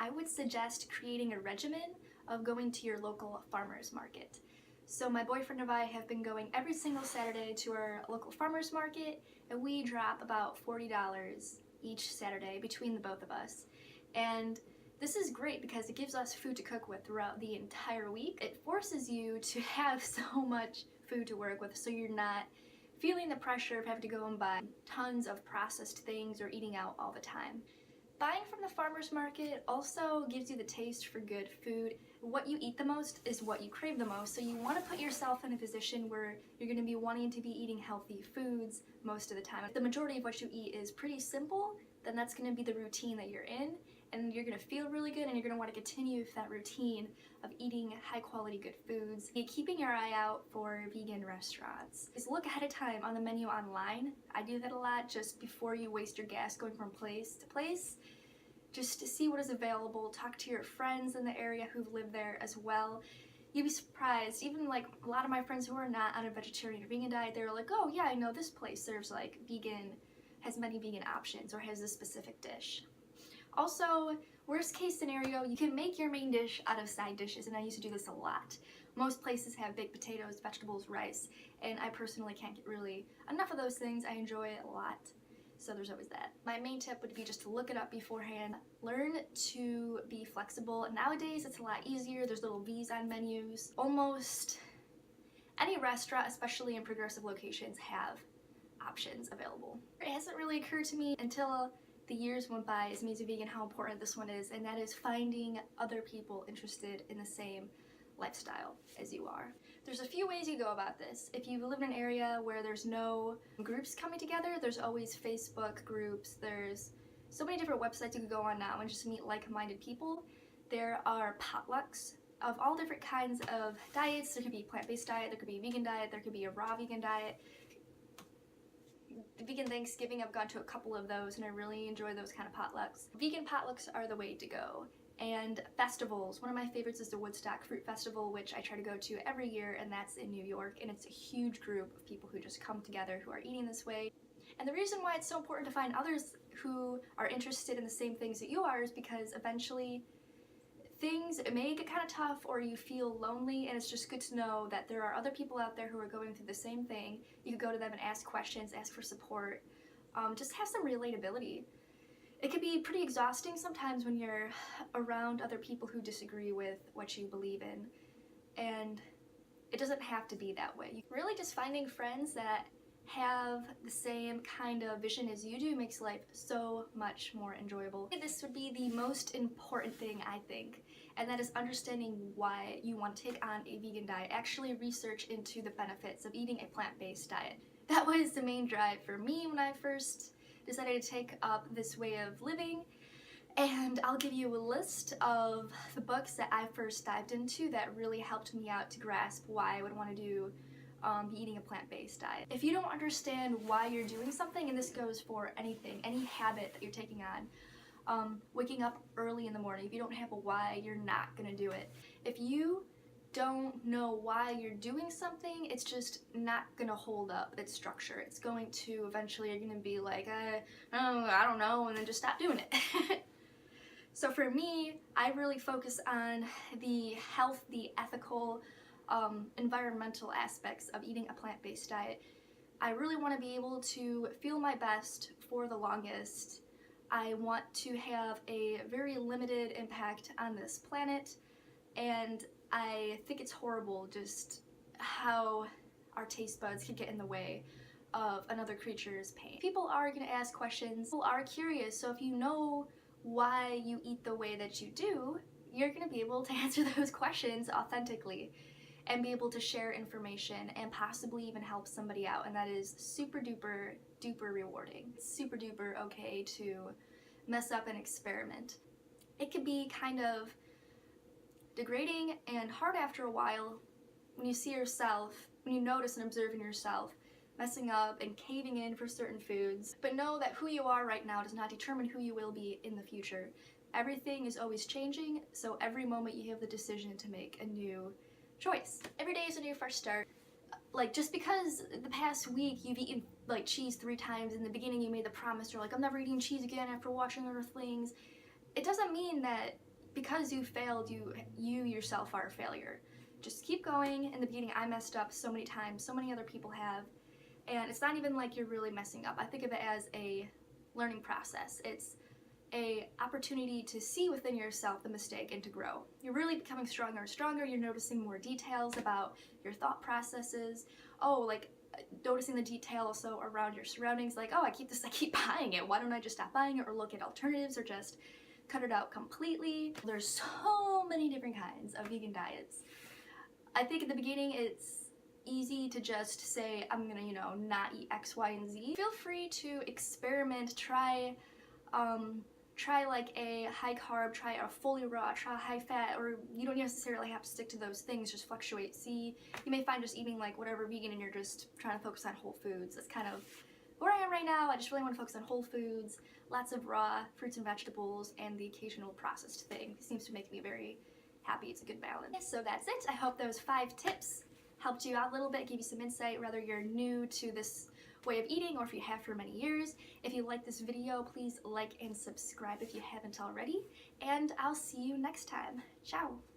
I would suggest creating a regimen of going to your local farmer's market. So my boyfriend and I have been going every single Saturday to our local farmer's market, and we drop about $40 each Saturday between the both of us. And this is great because it gives us food to cook with throughout the entire week. It forces you to have so much food to work with, so you're not feeling the pressure of having to go and buy tons of processed things or eating out all the time. Buying from the farmer's market also gives you the taste for good food. What you eat the most is what you crave the most, so you want to put yourself in a position where you're going to be wanting to be eating healthy foods most of the time. If the majority of what you eat is pretty simple, then that's going to be the routine that you're in, and you're going to feel really good, and you're going to want to continue with that routine of eating high quality good foods. Keeping your eye out for vegan restaurants. Just look ahead of time on the menu online. I do that a lot just before you waste your gas going from place to place. Just to see what is available, talk to your friends in the area who've lived there as well. You'd be surprised, even like a lot of my friends who are not on a vegetarian or vegan diet, they're like, oh yeah, I know this place serves like has many vegan options or has this specific dish. Also, worst case scenario, you can make your main dish out of side dishes, and I used to do this a lot. Most places have baked potatoes, vegetables, rice, and I personally can't get really enough of those things. I enjoy it a lot. So there's always that. My main tip would be just to look it up beforehand. Learn to be flexible. Nowadays, it's a lot easier. There's little V's on menus. Almost any restaurant, especially in progressive locations, have options available. It hasn't really occurred to me until the years went by as me as a vegan how important this one is, and that is finding other people interested in the same lifestyle as you are. There's a few ways you go about this. If you live in an area where there's no groups coming together, there's always Facebook groups, there's so many different websites you can go on now and just meet like-minded people. There are potlucks of all different kinds of diets. There could be a plant-based diet, there could be a vegan diet, there could be a raw vegan diet. The Vegan Thanksgiving, I've gone to a couple of those and I really enjoy those kind of potlucks. Vegan potlucks are the way to go. And festivals. One of my favorites is the Woodstock Fruit Festival, which I try to go to every year, and that's in New York, and it's a huge group of people who just come together who are eating this way. And the reason why it's so important to find others who are interested in the same things that you are is because eventually things may get kind of tough or you feel lonely, and it's just good to know that there are other people out there who are going through the same thing. You can go to them and ask questions, ask for support, just have some relatability. It can be pretty exhausting sometimes when you're around other people who disagree with what you believe in, and it doesn't have to be that way. Really just finding friends that have the same kind of vision as you do makes life so much more enjoyable. This would be the most important thing, I think, and that is understanding why you want to take on a vegan diet. Actually research into the benefits of eating a plant-based diet. That was the main drive for me when I first decided to take up this way of living, and I'll give you a list of the books that I first dived into that really helped me out to grasp why I would want to be eating a plant-based diet. If you don't understand why you're doing something, and this goes for anything, any habit that you're taking on, waking up early in the morning, if you don't have a why, you're not gonna do it. If you don't know why you're doing something, it's just not gonna hold up its structure. It's going to eventually, you're gonna be like, I don't know, and then just stop doing it. So for me, I really focus on the health, the ethical, environmental aspects of eating a plant-based diet. I really want to be able to feel my best for the longest. I want to have a very limited impact on this planet, and I think it's horrible just how our taste buds can get in the way of another creature's pain. People are going to ask questions, people are curious, so if you know why you eat the way that you do, you're going to be able to answer those questions authentically and be able to share information and possibly even help somebody out, and that is super duper duper rewarding. It's super duper okay to mess up and experiment. It can be kind of degrading and hard after a while when you see yourself, when you notice and observe in yourself messing up and caving in for certain foods, but know that who you are right now does not determine who you will be in the future. Everything is always changing, so every moment you have the decision to make a new choice. Every day is a new fresh start. Like, just because the past week you've eaten like cheese 3 times, in the beginning you made the promise, you're like, I'm never eating cheese again after watching Earthlings, it doesn't mean that because you failed, you yourself are a failure. Just keep going. In the beginning, I messed up so many times, so many other people have, and it's not even like you're really messing up. I think of it as a learning process. It's a opportunity to see within yourself the mistake and to grow. You're really becoming stronger and stronger. You're noticing more details about your thought processes. Oh, like noticing the detail also around your surroundings, like, oh, I keep buying it. Why don't I just stop buying it, or look at alternatives, or just cut it out completely? There's so many different kinds of vegan diets. I think at the beginning it's easy to just say, I'm gonna, not eat X, Y, and Z. Feel free to experiment, try like a high carb, try a fully raw, try high fat, or you don't necessarily have to stick to those things, just fluctuate. See, you may find just eating like whatever vegan and you're just trying to focus on whole foods. That's kind of where I am right now. I just really want to focus on whole foods, lots of raw fruits and vegetables, and the occasional processed thing. It seems to make me very happy. It's a good balance. So that's it. I hope those 5 tips helped you out a little bit, gave you some insight, whether you're new to this way of eating or if you have for many years. If you like this video, please like and subscribe if you haven't already, and I'll see you next time. Ciao!